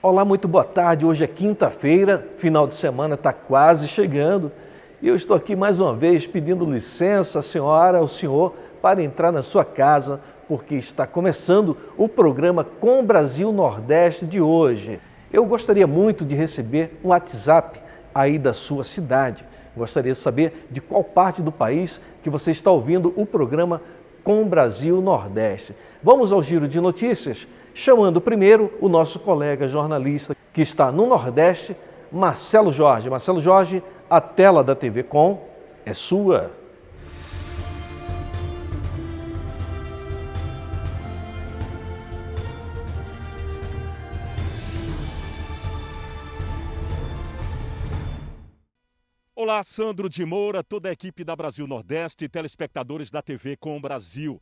Olá, muito boa tarde. Hoje é quinta-feira, final de semana está quase chegando e eu estou aqui mais uma vez pedindo licença à senhora, ao senhor, para entrar na sua casa, porque está começando o programa Com Brasil Nordeste de hoje. Eu gostaria muito de receber um WhatsApp aí da sua cidade. Gostaria de saber de qual parte do país que você está ouvindo o programa Com Brasil Nordeste. Vamos ao giro de notícias, chamando primeiro o nosso colega jornalista que está no Nordeste, Marcelo Jorge. Marcelo Jorge, a tela da TV Com é sua. Olá, Sandro de Moura, toda a equipe da Brasil Nordeste e telespectadores da TV Com Brasil.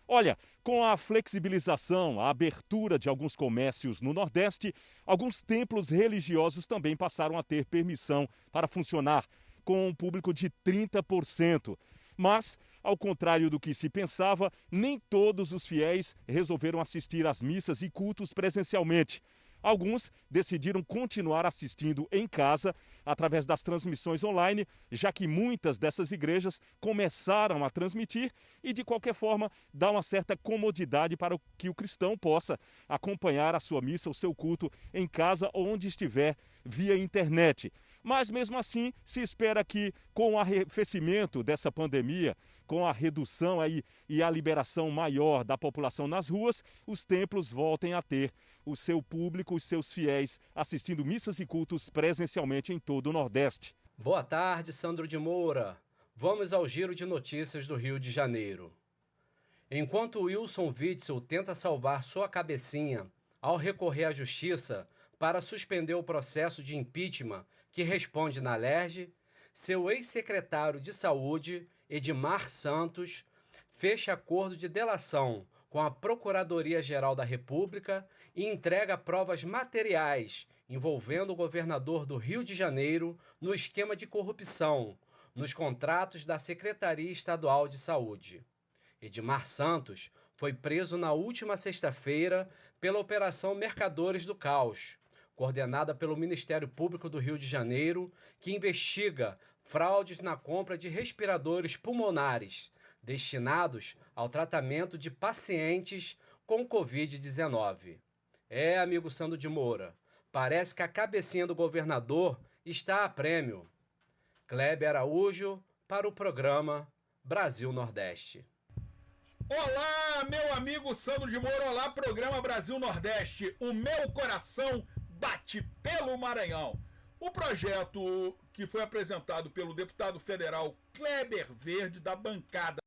Olha, com a flexibilização, a abertura de alguns comércios no Nordeste, alguns templos religiosos também passaram a ter permissão para funcionar, com um público de 30%. Mas, ao contrário do que se pensava, nem todos os fiéis resolveram assistir às missas e cultos presencialmente. Alguns decidiram continuar assistindo em casa através das transmissões online, já que muitas dessas igrejas começaram a transmitir e, de qualquer forma, dá uma certa comodidade para que o cristão possa acompanhar a sua missa, o seu culto em casa ou onde estiver via internet. Mas, mesmo assim, se espera que, com o arrefecimento dessa pandemia, com a redução aí e a liberação maior da população nas ruas, os templos voltem a ter o seu público, os seus fiéis, assistindo missas e cultos presencialmente em todo o Nordeste. Boa tarde, Sandro de Moura. Vamos ao giro de notícias do Rio de Janeiro. Enquanto Wilson Witzel tenta salvar sua cabecinha ao recorrer à justiça para suspender o processo de impeachment que responde na Alerj, seu ex-secretário de Saúde, Edmar Santos, fecha acordo de delação com a Procuradoria-Geral da República e entrega provas materiais envolvendo o governador do Rio de Janeiro no esquema de corrupção nos contratos da Secretaria Estadual de Saúde. Edmar Santos foi preso na última sexta-feira pela Operação Mercadores do Caos, coordenada pelo Ministério Público do Rio de Janeiro, que investiga fraudes na compra de respiradores pulmonares destinados ao tratamento de pacientes com Covid-19. Amigo Sandro de Moura, parece que a cabecinha do governador está a prêmio. Kleber Araújo, para o programa Brasil Nordeste. Olá, meu amigo Sandro de Moura, olá, programa Brasil Nordeste. O meu coração bate pelo Maranhão. O projeto que foi apresentado pelo deputado federal Kleber Verde, da bancada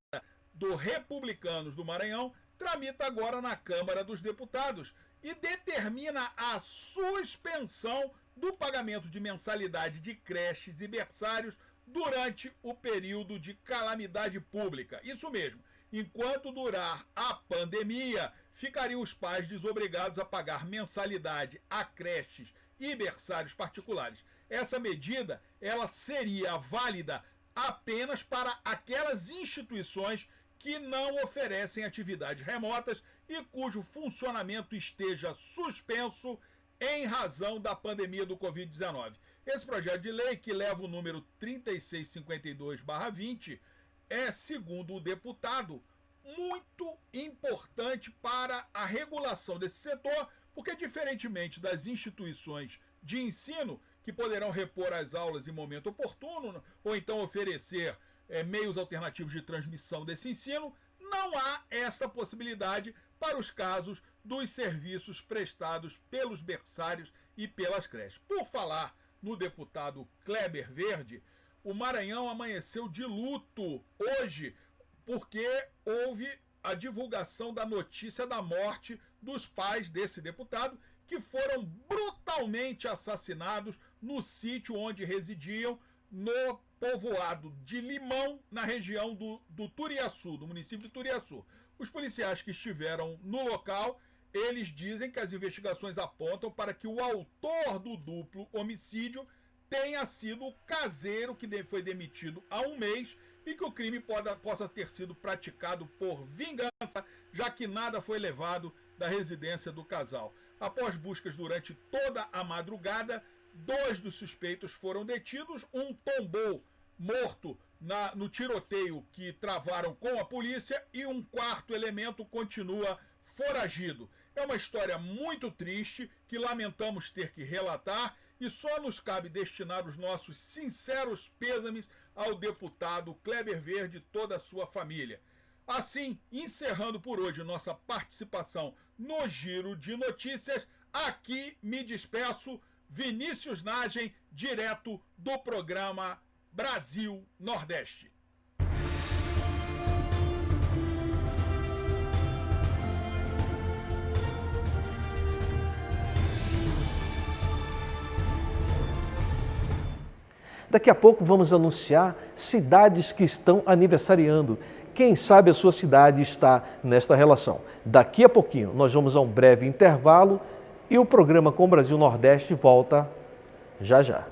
do Republicanos do Maranhão, tramita agora na Câmara dos Deputados e determina a suspensão do pagamento de mensalidade de creches e berçários durante o período de calamidade pública. Isso mesmo. Enquanto durar a pandemia, ficariam os pais desobrigados a pagar mensalidade a creches e berçários particulares. Essa medida, ela seria válida apenas para aquelas instituições que não oferecem atividades remotas e cujo funcionamento esteja suspenso em razão da pandemia do Covid-19. Esse projeto de lei, que leva o número 3652/20, é, segundo o deputado, muito importante para a regulação desse setor, porque, diferentemente das instituições de ensino, que poderão repor as aulas em momento oportuno, ou então oferecer meios alternativos de transmissão desse ensino, não há essa possibilidade para os casos dos serviços prestados pelos berçários e pelas creches. Por falar no deputado Kleber Verde, o Maranhão amanheceu de luto hoje, porque houve a divulgação da notícia da morte dos pais desse deputado, que foram brutalmente assassinados no sítio onde residiam, no povoado de Limão, na região do Turiaçu, do município de Turiaçu. Os policiais que estiveram no local, eles dizem que as investigações apontam para que o autor do duplo homicídio tenha sido o caseiro que foi demitido há um mês e que o crime possa ter sido praticado por vingança, já que nada foi levado da residência do casal. Após buscas durante toda a madrugada, 2 dos suspeitos foram detidos, um tombou morto no tiroteio que travaram com a polícia e um 4º elemento continua foragido. É uma história muito triste que lamentamos ter que relatar e só nos cabe destinar os nossos sinceros pêsames ao deputado Kleber Verde e toda a sua família. Assim, encerrando por hoje nossa participação no Giro de Notícias, aqui me despeço, Vinícius Nagem, direto do programa Brasil Nordeste. Daqui a pouco vamos anunciar cidades que estão aniversariando. Quem sabe a sua cidade está nesta relação. Daqui a pouquinho nós vamos a um breve intervalo e o programa Com Brasil Nordeste volta já já.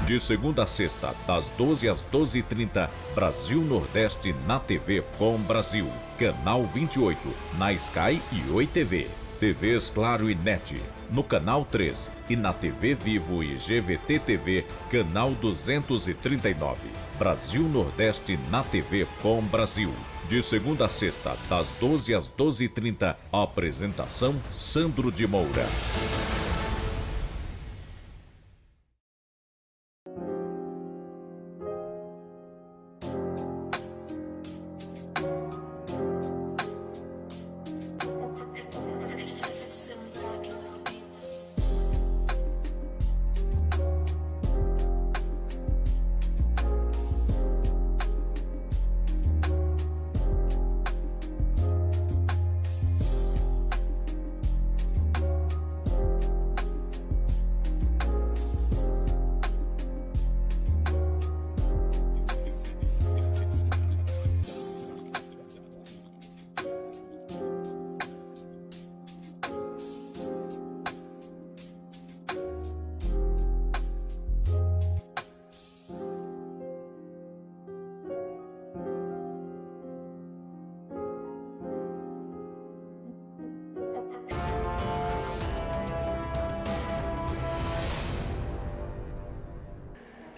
De segunda a sexta, das 12 às 12h30, Brasil Nordeste na TV Com Brasil. Canal 28, na Sky e Oi TV. TVs Claro e NET, no Canal 3 e na TV Vivo e GVT TV, Canal 239. Brasil Nordeste na TV Com Brasil. De segunda a sexta, das 12 às 12h30, apresentação Sandro de Moura.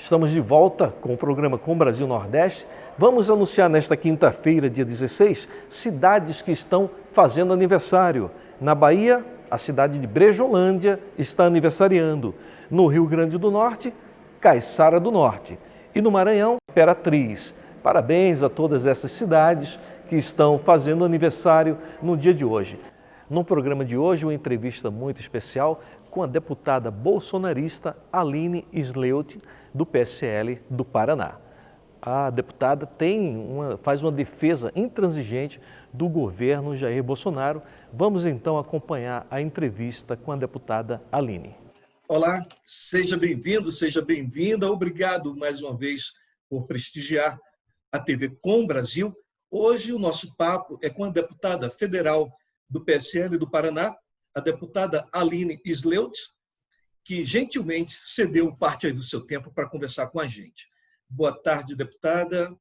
Estamos de volta com o programa Com Brasil Nordeste. Vamos anunciar nesta quinta-feira, dia 16, cidades que estão fazendo aniversário. Na Bahia, a cidade de Brejolândia está aniversariando. No Rio Grande do Norte, Caiçara do Norte. E no Maranhão, Imperatriz. Parabéns a todas essas cidades que estão fazendo aniversário no dia de hoje. No programa de hoje, uma entrevista muito especial com a deputada bolsonarista Aline Sleut, do PSL do Paraná. A deputada faz uma defesa intransigente do governo Jair Bolsonaro. Vamos então acompanhar a entrevista com a deputada Aline. Olá, seja bem-vindo, seja bem-vinda. Obrigado mais uma vez por prestigiar a TV Com Brasil. Hoje o nosso papo é com a deputada federal do PSL do Paraná, a deputada Aline Sleut, que gentilmente cedeu parte aí do seu tempo para conversar com a gente. Boa tarde, deputada.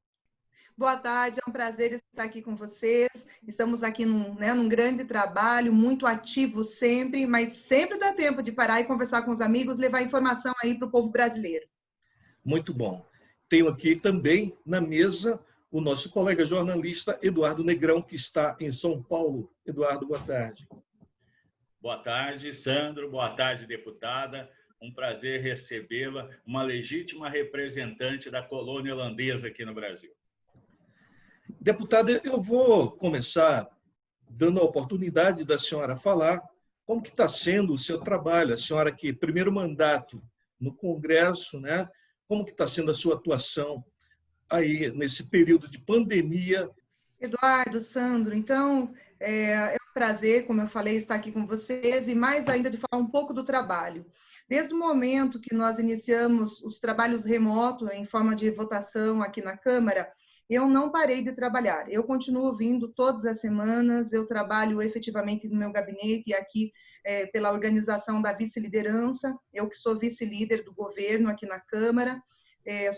Boa tarde, é um prazer estar aqui com vocês. Estamos aqui num grande trabalho, muito ativo sempre, mas sempre dá tempo de parar e conversar com os amigos, levar informação aí para o povo brasileiro. Muito bom. Tenho aqui também na mesa o nosso colega jornalista Eduardo Negrão, que está em São Paulo. Eduardo, boa tarde. Boa tarde, Sandro. Boa tarde, deputada. Um prazer recebê-la, uma legítima representante da colônia holandesa aqui no Brasil. Deputada, eu vou começar dando a oportunidade da senhora falar como que está sendo o seu trabalho. A senhora que primeiro mandato no Congresso, né? Como que está sendo a sua atuação aí nesse período de pandemia? Eduardo, Sandro, então é um prazer, como eu falei, estar aqui com vocês e mais ainda de falar um pouco do trabalho. Desde o momento que nós iniciamos os trabalhos remotos em forma de votação aqui na Câmara, eu não parei de trabalhar. Eu continuo vindo todas as semanas, eu trabalho efetivamente no meu gabinete e aqui pela organização da vice-liderança, eu que sou vice-líder do governo aqui na Câmara.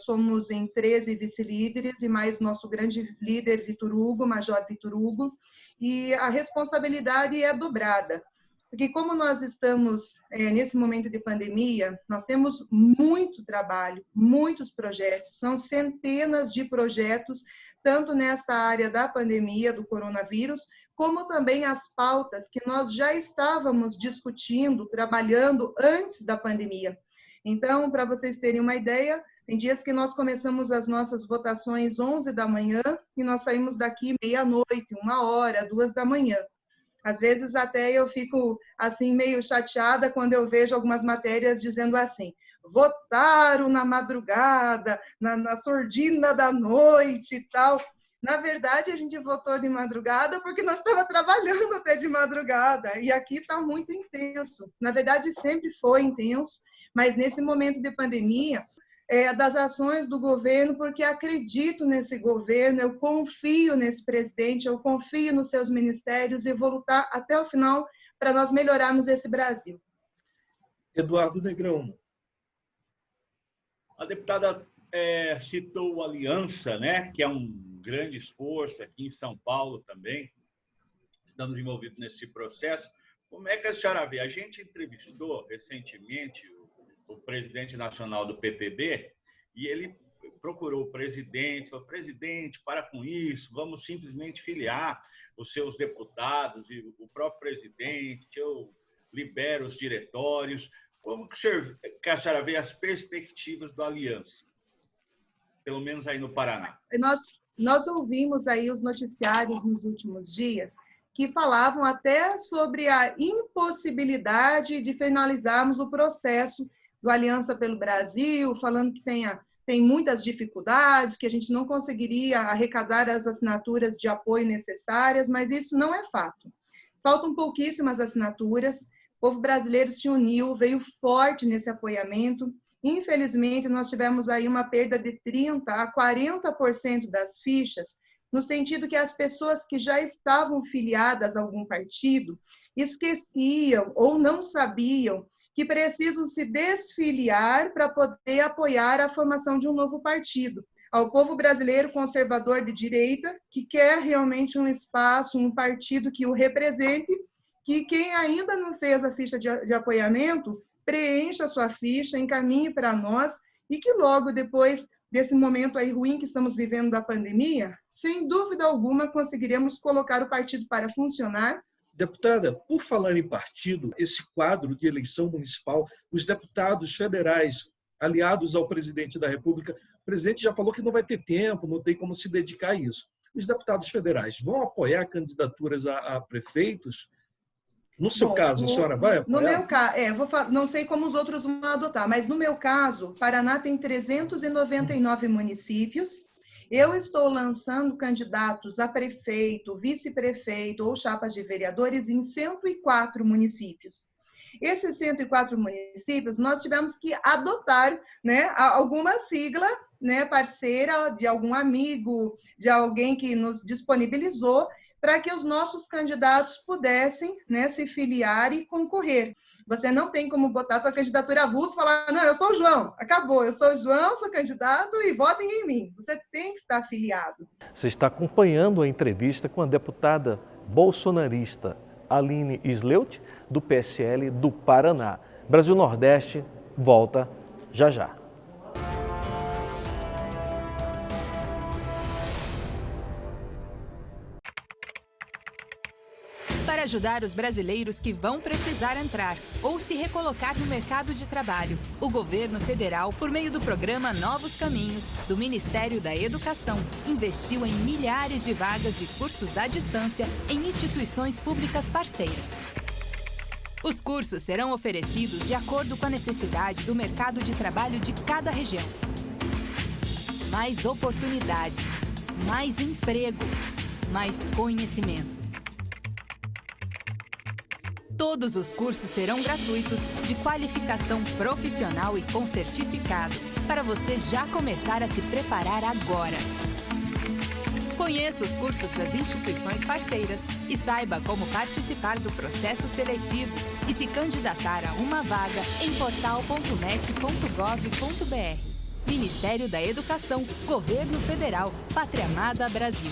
somos em 13 vice-líderes e mais nosso grande líder, Vitor Hugo, Major Vitor Hugo, e a responsabilidade é dobrada. Porque como nós estamos nesse momento de pandemia, nós temos muito trabalho, muitos projetos, são centenas de projetos, tanto nessa área da pandemia, do coronavírus, como também as pautas que nós já estávamos discutindo, trabalhando antes da pandemia. Então, para vocês terem uma ideia, tem dias que nós começamos as nossas votações 11 da manhã e nós saímos daqui meia-noite, 1h, 2 da manhã. Às vezes até eu fico assim meio chateada quando eu vejo algumas matérias dizendo assim: votaram na madrugada, na sordina da noite e tal. Na verdade, a gente votou de madrugada porque nós estávamos trabalhando até de madrugada. E aqui está muito intenso. Na verdade, sempre foi intenso, mas nesse momento de pandemia, das ações do governo, porque acredito nesse governo, eu confio nesse presidente, eu confio nos seus ministérios e vou lutar até o final para nós melhorarmos esse Brasil. Eduardo Negrão. A deputada citou o Aliança, né, que é um grande esforço aqui em São Paulo também. Estamos envolvidos nesse processo. Como é que a senhora vê? A gente entrevistou recentemente o presidente nacional do PPB, e ele procurou o presidente, falou: presidente, para com isso, vamos simplesmente filiar os seus deputados e o próprio presidente, eu libero os diretórios. Como que a senhora vê as perspectivas do Aliança, pelo menos aí no Paraná? Nós ouvimos aí os noticiários nos últimos dias que falavam até sobre a impossibilidade de finalizarmos o processo do Aliança pelo Brasil, falando que tem muitas dificuldades, que a gente não conseguiria arrecadar as assinaturas de apoio necessárias, mas isso não é fato. Faltam pouquíssimas assinaturas, o povo brasileiro se uniu, veio forte nesse apoiamento. Infelizmente, nós tivemos aí uma perda de 30% a 40% das fichas, no sentido que as pessoas que já estavam filiadas a algum partido esqueciam ou não sabiam que precisam se desfiliar para poder apoiar a formação de um novo partido. Ao povo brasileiro conservador de direita, que quer realmente um espaço, um partido que o represente, que quem ainda não fez a ficha de apoiamento, preencha a sua ficha, encaminhe para nós, e que logo depois desse momento aí ruim que estamos vivendo da pandemia, sem dúvida alguma conseguiremos colocar o partido para funcionar. Deputada, por falar em partido, esse quadro de eleição municipal, os deputados federais aliados ao presidente da República, o presidente já falou que não vai ter tempo, não tem como se dedicar a isso. Os deputados federais vão apoiar candidaturas a prefeitos? No seu caso, a senhora vai apoiar? No meu caso, não sei como os outros vão adotar, mas no meu caso, Paraná tem 399 municípios. Eu estou lançando candidatos a prefeito, vice-prefeito ou chapas de vereadores em 104 municípios. Esses 104 municípios, nós tivemos que adotar, né, alguma sigla, né, parceira de algum amigo, de alguém que nos disponibilizou, para que os nossos candidatos pudessem, né, se filiar e concorrer. Você não tem como botar sua candidatura avulsa e falar: não, eu sou o João, acabou, eu sou o João, sou candidato e votem em mim. Você tem que estar afiliado. Você está acompanhando a entrevista com a deputada bolsonarista Aline Sleut, do PSL do Paraná. Brasil Nordeste volta já já. Para ajudar os brasileiros que vão precisar entrar ou se recolocar no mercado de trabalho, o governo federal, por meio do programa Novos Caminhos, do Ministério da Educação, investiu em milhares de vagas de cursos à distância em instituições públicas parceiras. Os cursos serão oferecidos de acordo com a necessidade do mercado de trabalho de cada região. Mais oportunidade, mais emprego, mais conhecimento. Todos os cursos serão gratuitos, de qualificação profissional e com certificado, para você já começar a se preparar agora. Conheça os cursos das instituições parceiras e saiba como participar do processo seletivo e se candidatar a uma vaga em portal.mec.gov.br. Ministério da Educação, Governo Federal, Pátria Amada Brasil.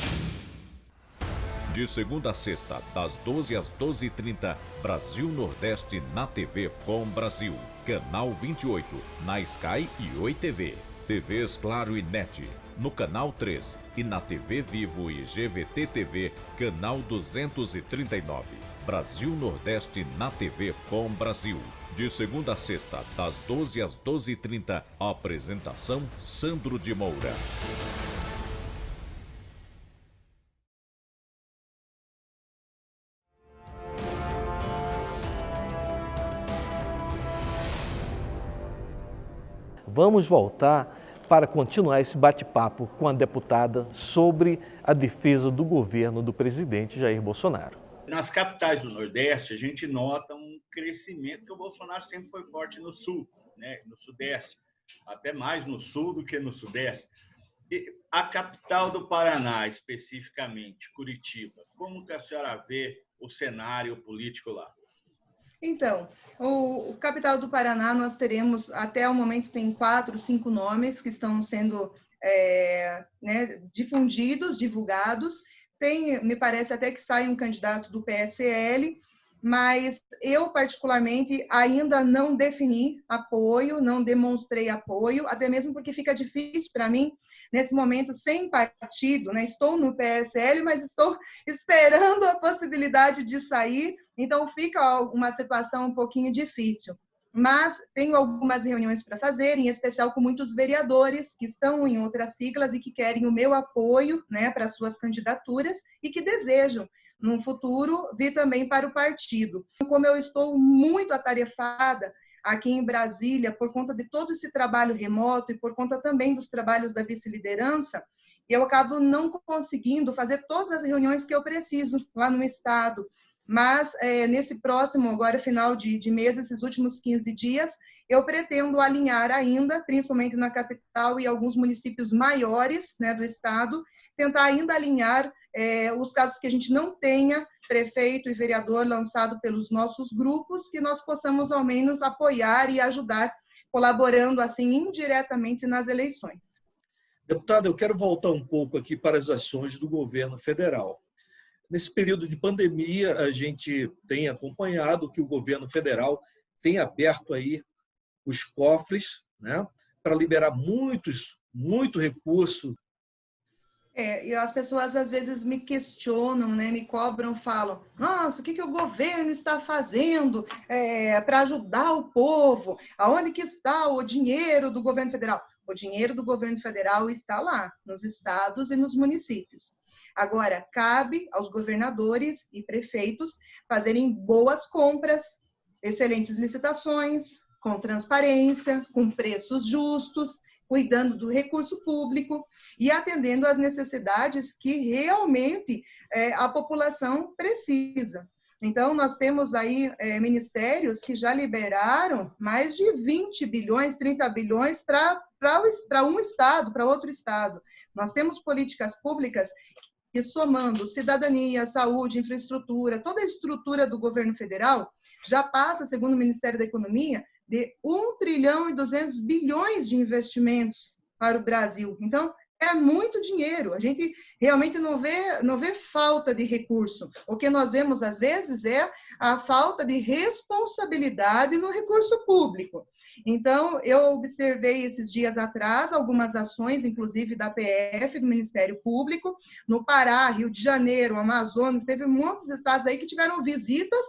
De segunda a sexta, das 12 às 12h30, Brasil Nordeste na TV Com Brasil. Canal 28, na Sky e Oi TV. TVs Claro e NET, no Canal 3 e na TV Vivo e GVT TV, Canal 239. Brasil Nordeste na TV Com Brasil. De segunda a sexta, das 12 às 12h30, apresentação Sandro de Moura. Vamos voltar para continuar esse bate-papo com a deputada sobre a defesa do governo do presidente Jair Bolsonaro. Nas capitais do Nordeste, a gente nota um crescimento, que o Bolsonaro sempre foi forte no Sul, né? No Sudeste, até mais no Sul do que no Sudeste. E a capital do Paraná, especificamente, Curitiba, como que a senhora vê o cenário político lá? Então, o capital do Paraná, nós teremos, até o momento, tem 4, 5 nomes que estão sendo difundidos, divulgados. Tem, me parece até que sai um candidato do PSL, mas eu, particularmente, ainda não defini apoio, não demonstrei apoio, até mesmo porque fica difícil para mim, nesse momento, sem partido, né? Estou no PSL, mas estou esperando a possibilidade de sair, então fica uma situação um pouquinho difícil. Mas tenho algumas reuniões para fazer, em especial com muitos vereadores que estão em outras siglas e que querem o meu apoio, né, para suas candidaturas e que desejam, no futuro, vir também para o partido. Como eu estou muito atarefada aqui em Brasília, por conta de todo esse trabalho remoto e por conta também dos trabalhos da vice-liderança, eu acabo não conseguindo fazer todas as reuniões que eu preciso lá no Estado. Mas, nesse próximo, agora final de mês, esses últimos 15 dias, eu pretendo alinhar ainda, principalmente na capital e alguns municípios maiores, né, do Estado, tentar ainda alinhar os casos que a gente não tenha prefeito e vereador lançado pelos nossos grupos, que nós possamos, ao menos, apoiar e ajudar, colaborando, assim, indiretamente nas eleições. Deputada, eu quero voltar um pouco aqui para as ações do governo federal. Nesse período de pandemia, a gente tem acompanhado que o governo federal tem aberto aí os cofres, né, para liberar muito recurso. E as pessoas às vezes me questionam, né, me cobram, falam: nossa, o que o governo está fazendo para ajudar o povo? Aonde que está o dinheiro do governo federal? O dinheiro do governo federal está lá, nos estados e nos municípios. Agora, cabe aos governadores e prefeitos fazerem boas compras, excelentes licitações, com transparência, com preços justos, cuidando do recurso público e atendendo às necessidades que realmente a população precisa. Então, nós temos aí ministérios que já liberaram mais de 20 bilhões, 30 bilhões para um estado, para outro estado. Nós temos políticas públicas que, somando cidadania, saúde, infraestrutura, toda a estrutura do governo federal, já passa, segundo o Ministério da Economia, de 1 trilhão e 200 bilhões de investimentos para o Brasil. Então, é muito dinheiro. A gente realmente não vê falta de recurso. O que nós vemos, às vezes, é a falta de responsabilidade no recurso público. Então, eu observei esses dias atrás algumas ações, inclusive da PF, do Ministério Público, no Pará, Rio de Janeiro, Amazonas, teve muitos estados aí que tiveram visitas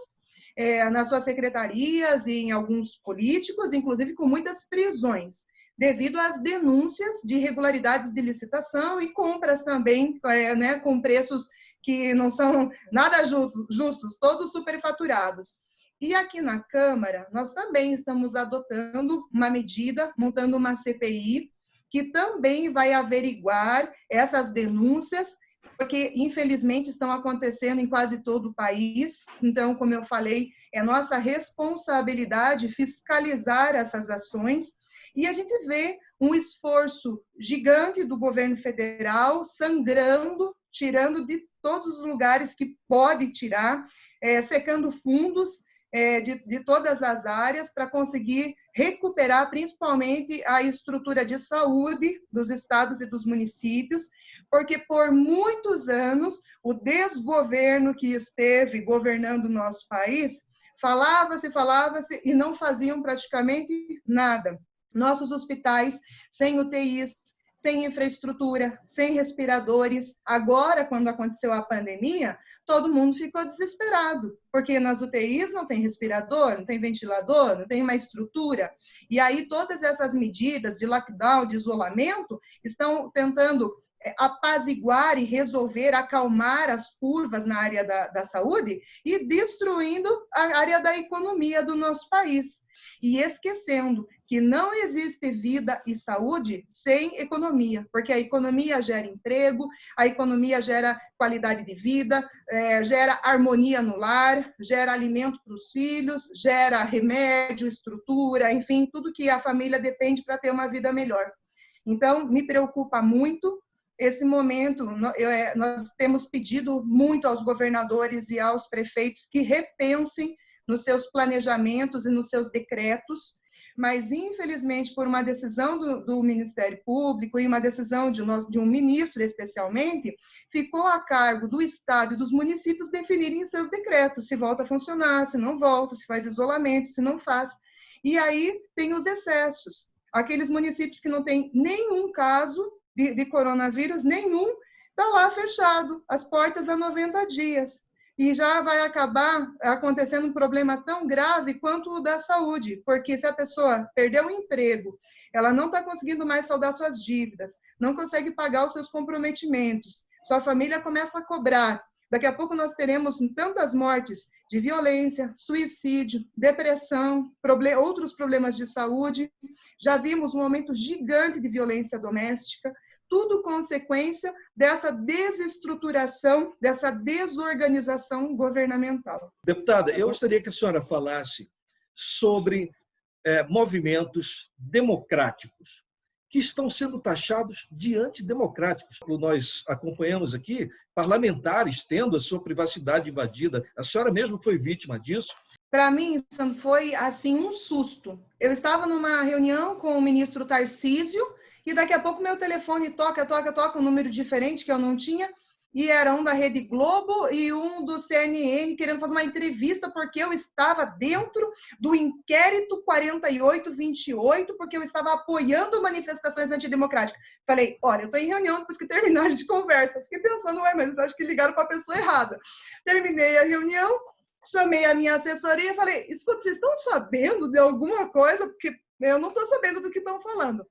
nas suas secretarias e em alguns políticos, inclusive com muitas prisões, devido às denúncias de irregularidades de licitação e compras também, né, com preços que não são nada justos, todos superfaturados. E aqui na Câmara, nós também estamos adotando uma medida, montando uma CPI, que também vai averiguar essas denúncias, porque, infelizmente, estão acontecendo em quase todo o país. Então, como eu falei, é nossa responsabilidade fiscalizar essas ações. E a gente vê um esforço gigante do governo federal, sangrando, tirando de todos os lugares que pode tirar, secando fundos, de todas as áreas para conseguir recuperar principalmente a estrutura de saúde dos estados e dos municípios, porque por muitos anos o desgoverno que esteve governando o nosso país falava-se e não faziam praticamente nada. Nossos hospitais sem UTIs, sem infraestrutura, sem respiradores. Agora, quando aconteceu a pandemia, todo mundo ficou desesperado, porque nas UTIs não tem respirador, não tem ventilador, não tem uma estrutura. E aí todas essas medidas de lockdown, de isolamento, estão tentando apaziguar e resolver, acalmar as curvas na área da saúde e destruindo a área da economia do nosso país. E esquecendo que não existe vida e saúde sem economia, porque a economia gera emprego, a economia gera qualidade de vida, gera harmonia no lar, gera alimento para os filhos, gera remédio, estrutura, enfim, tudo que a família depende para ter uma vida melhor. Então, me preocupa muito esse momento. Nós temos pedido muito aos governadores e aos prefeitos que repensem nos seus planejamentos e nos seus decretos, mas, infelizmente, por uma decisão do Ministério Público e uma decisão de um ministro, especialmente, ficou a cargo do Estado e dos municípios definirem seus decretos, se volta a funcionar, se não volta, se faz isolamento, se não faz. E aí tem os excessos. Aqueles municípios que não têm nenhum caso de coronavírus, nenhum, está lá fechado, as portas há 90 dias. E já vai acabar acontecendo um problema tão grave quanto o da saúde, porque se a pessoa perdeu o emprego, ela não está conseguindo mais saldar suas dívidas, não consegue pagar os seus comprometimentos, sua família começa a cobrar. Daqui a pouco nós teremos tantas mortes de violência, suicídio, depressão, outros problemas de saúde. Já vimos um aumento gigante de violência doméstica, tudo consequência dessa desestruturação, dessa desorganização governamental. Deputada, eu gostaria que a senhora falasse sobre movimentos democráticos que estão sendo taxados de antidemocráticos. Nós acompanhamos aqui parlamentares tendo a sua privacidade invadida. A senhora mesmo foi vítima disso? Para mim, foi assim um susto. Eu estava numa reunião com o ministro Tarcísio, e daqui a pouco meu telefone toca um número diferente que eu não tinha, e era um da Rede Globo e um do CNN querendo fazer uma entrevista porque eu estava dentro do inquérito 4828, porque eu estava apoiando manifestações antidemocráticas. Falei, olha, eu estou em reunião depois que terminar de conversa. Fiquei pensando, mas acho que ligaram para a pessoa errada. Terminei a reunião, chamei a minha assessoria e falei, escuta, vocês estão sabendo de alguma coisa? Porque eu não estou sabendo do que estão falando.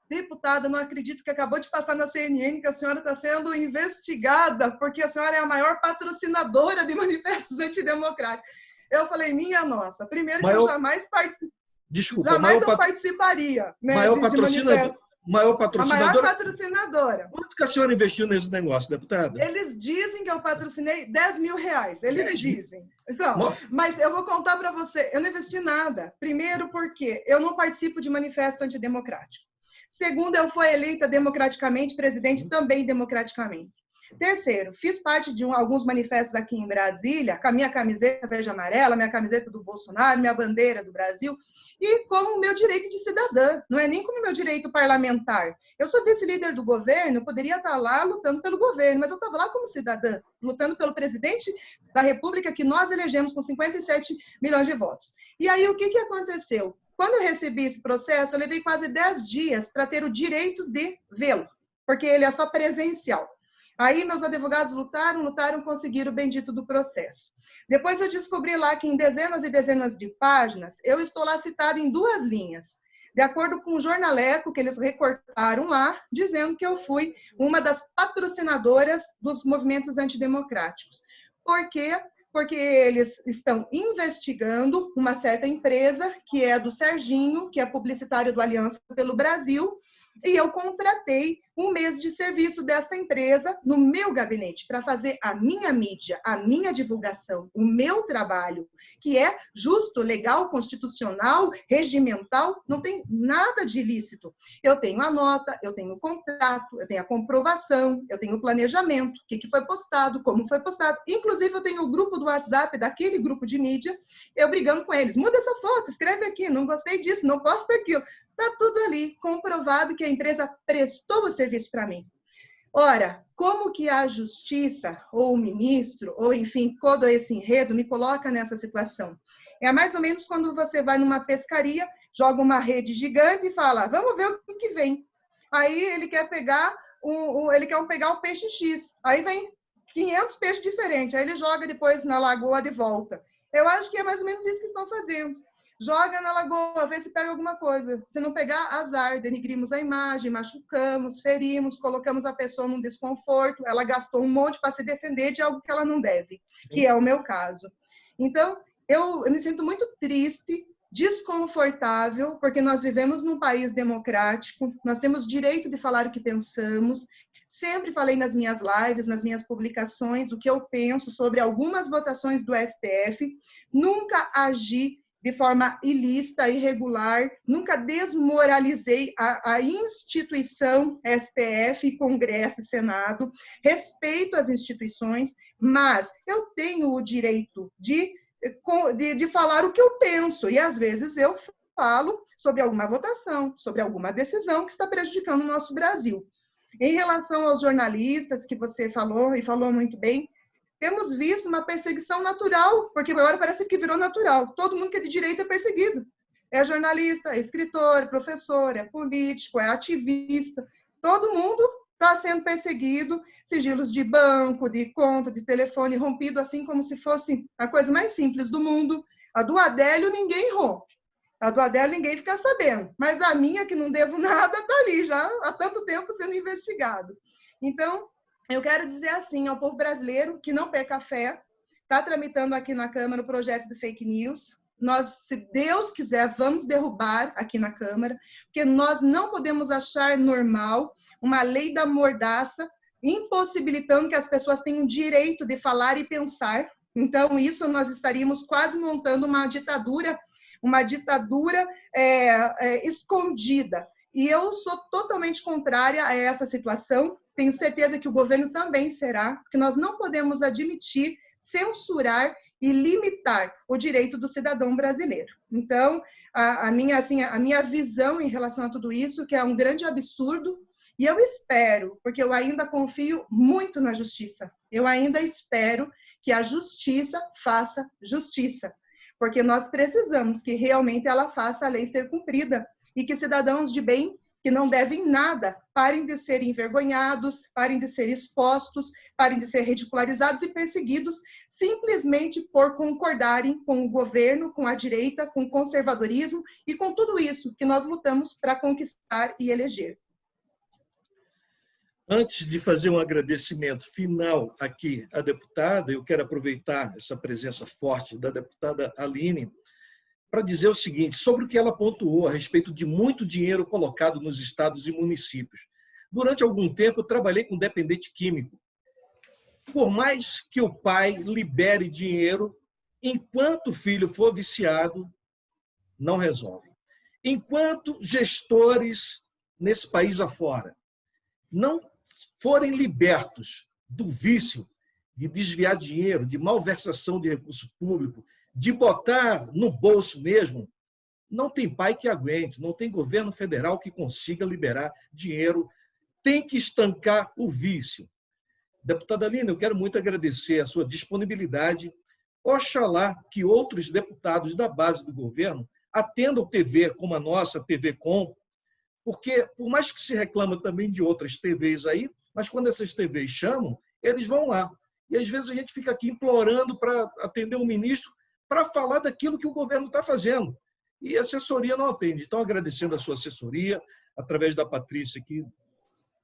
Deputada, não acredito que acabou de passar na CNN que a senhora está sendo investigada porque a senhora é a maior patrocinadora de manifestos antidemocráticos. Eu falei, minha nossa, primeiro que eu jamais participaria. Desculpa, jamais eu participaria, né, maior patrocinadora. A maior patrocinadora. Quanto que a senhora investiu nesse negócio, deputada? Eles dizem que eu patrocinei R$10 mil. Eles dizem. Então, mas eu vou contar para você, eu não investi nada. Primeiro porque eu não participo de manifesto antidemocrático. Segundo, eu fui eleita democraticamente, presidente também democraticamente. Terceiro, fiz parte de alguns manifestos aqui em Brasília, com a minha camiseta verde e amarela, minha camiseta do Bolsonaro, minha bandeira do Brasil, e como meu direito de cidadã, não é nem como meu direito parlamentar. Eu sou vice-líder do governo, eu poderia estar lá lutando pelo governo, mas eu estava lá como cidadã, lutando pelo presidente da República que nós elegemos com 57 milhões de votos. E aí, o que aconteceu? Quando eu recebi esse processo, eu levei quase 10 dias para ter o direito de vê-lo, porque ele é só presencial. Aí meus advogados lutaram, conseguiram o bendito do processo. Depois eu descobri lá que em dezenas e dezenas de páginas, eu estou lá citada em 2 linhas, de acordo com o jornaleco que eles recortaram lá, dizendo que eu fui uma das patrocinadoras dos movimentos antidemocráticos. Por quê? Porque eles estão investigando uma certa empresa, que é do Serginho, que é publicitário do Aliança pelo Brasil, E eu contratei um mês de serviço desta empresa no meu gabinete para fazer a minha mídia, a minha divulgação, o meu trabalho, que é justo, legal, constitucional, regimental, não tem nada de ilícito. Eu tenho a nota, eu tenho o contrato, eu tenho a comprovação, eu tenho o planejamento, o que foi postado, como foi postado. Inclusive, eu tenho o grupo do WhatsApp, daquele grupo de mídia, eu brigando com eles. Muda essa foto, escreve aqui, não gostei disso, não posta aquilo. Está tudo ali, comprovado que a empresa prestou o serviço para mim. Ora, como que a justiça, ou o ministro, ou enfim, todo esse enredo me coloca nessa situação? É mais ou menos quando você vai numa pescaria, joga uma rede gigante e fala, vamos ver o que vem. Aí ele quer pegar o peixe X. Aí vem 500 peixes diferentes. Aí ele joga depois na lagoa de volta. Eu acho que é mais ou menos isso que estão fazendo. Joga na lagoa, vê se pega alguma coisa. Se não pegar, azar, denigrimos a imagem, machucamos, ferimos, colocamos a pessoa num desconforto, ela gastou um monte para se defender de algo que ela não deve, que é o meu caso. Então, eu me sinto muito triste, desconfortável, porque nós vivemos num país democrático, nós temos direito de falar o que pensamos. Sempre falei nas minhas lives, nas minhas publicações, o que eu penso sobre algumas votações do STF, nunca agi de forma ilícita, irregular, nunca desmoralizei a instituição STF, Congresso e Senado, respeito as instituições, mas eu tenho o direito de falar o que eu penso, e às vezes eu falo sobre alguma votação, sobre alguma decisão que está prejudicando o nosso Brasil. Em relação aos jornalistas, que você falou, e falou muito bem, temos visto uma perseguição natural, porque agora parece que virou natural. Todo mundo que é de direita é perseguido. É jornalista, é escritor, professor, é político, é ativista. Todo mundo está sendo perseguido, sigilos de banco, de conta, de telefone rompido, assim como se fosse a coisa mais simples do mundo. A do Adélio ninguém rompe. A do Adélio ninguém fica sabendo. Mas a minha, que não devo nada, está ali já há tanto tempo sendo investigado. Então, eu quero dizer assim ao povo brasileiro que não perca a fé, está tramitando aqui na Câmara o projeto de fake news. Nós, se Deus quiser, vamos derrubar aqui na Câmara, porque nós não podemos achar normal uma lei da mordaça impossibilitando que as pessoas tenham direito de falar e pensar. Então, isso nós estaríamos quase montando uma ditadura escondida. E eu sou totalmente contrária a essa situação. Tenho certeza que o governo também será, porque nós não podemos admitir, censurar e limitar o direito do cidadão brasileiro. Então, a minha visão em relação a tudo isso, que é um grande absurdo, e eu espero, porque eu ainda confio muito na justiça, eu ainda espero que a justiça faça justiça, porque nós precisamos que realmente ela faça a lei ser cumprida, e que cidadãos de bem, que não devem nada, parem de ser envergonhados, parem de ser expostos, parem de ser ridicularizados e perseguidos, simplesmente por concordarem com o governo, com a direita, com o conservadorismo e com tudo isso que nós lutamos para conquistar e eleger. Antes de fazer um agradecimento final aqui à deputada, eu quero aproveitar essa presença forte da deputada Aline para dizer o seguinte, sobre o que ela pontuou a respeito de muito dinheiro colocado nos estados e municípios. Durante algum tempo, eu trabalhei com dependente químico. Por mais que o pai libere dinheiro, enquanto o filho for viciado, não resolve. Enquanto gestores nesse país afora não forem libertos do vício de desviar dinheiro, de malversação de recurso público, de botar no bolso mesmo, não tem pai que aguente, não tem governo federal que consiga liberar dinheiro, tem que estancar o vício. Deputada Aline, eu quero muito agradecer a sua disponibilidade. Oxalá que outros deputados da base do governo atendam TV como a nossa, TV Com, porque, por mais que se reclama também de outras TVs aí, mas quando essas TVs chamam, eles vão lá. E às vezes a gente fica aqui implorando para atender o ministro para falar daquilo que o governo está fazendo. E a assessoria não atende. Então, agradecendo a sua assessoria, através da Patrícia, que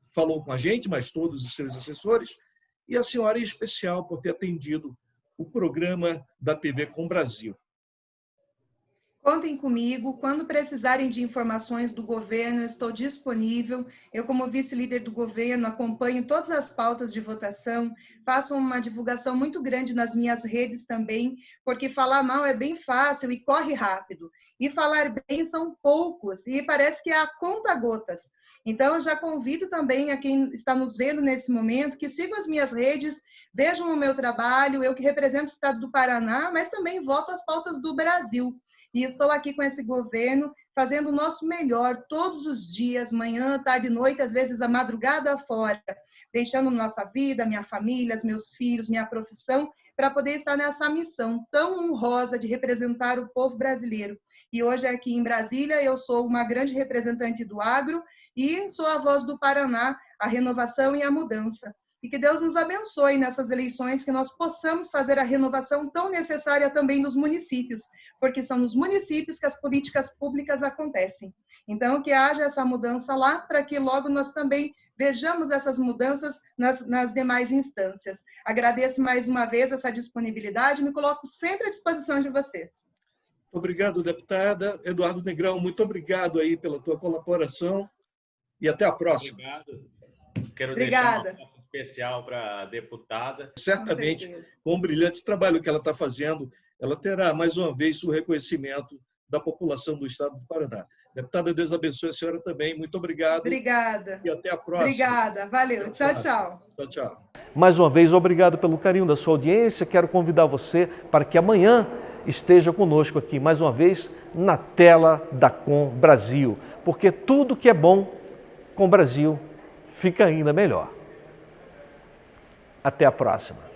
falou com a gente, mas todos os seus assessores, e a senhora em especial por ter atendido o programa da TV Com Brasil. Contem comigo, quando precisarem de informações do governo, eu estou disponível. Eu, como vice-líder do governo, acompanho todas as pautas de votação, faço uma divulgação muito grande nas minhas redes também, porque falar mal é bem fácil e corre rápido. E falar bem são poucos, e parece que é a conta-gotas. Então, eu já convido também a quem está nos vendo nesse momento, que sigam as minhas redes, vejam o meu trabalho, eu que represento o estado do Paraná, mas também voto as pautas do Brasil. E estou aqui com esse governo, fazendo o nosso melhor todos os dias, manhã, tarde e noite, às vezes a madrugada fora, deixando nossa vida, minha família, meus filhos, minha profissão, para poder estar nessa missão tão honrosa de representar o povo brasileiro. E hoje aqui em Brasília, eu sou uma grande representante do agro e sou a voz do Paraná, a renovação e a mudança. E que Deus nos abençoe nessas eleições, que nós possamos fazer a renovação tão necessária também nos municípios, porque são nos municípios que as políticas públicas acontecem. Então, que haja essa mudança lá, para que logo nós também vejamos essas mudanças nas demais instâncias. Agradeço mais uma vez essa disponibilidade e me coloco sempre à disposição de vocês. Obrigado, deputada. Eduardo Negrão, muito obrigado aí pela tua colaboração e até a próxima. Obrigado. Quero Obrigada. deixar uma especial para a deputada. Certamente, com o brilhante trabalho que ela está fazendo, ela terá mais uma vez o reconhecimento da população do estado do Paraná. Deputada, Deus abençoe a senhora também. Muito obrigado. Obrigada. E até a próxima. Obrigada. Valeu. Tchau, tchau. Tchau, tchau. Mais uma vez, obrigado pelo carinho da sua audiência. Quero convidar você para que amanhã esteja conosco aqui, mais uma vez, na tela da Com Brasil. Porque tudo que é bom com o Brasil fica ainda melhor. Até a próxima.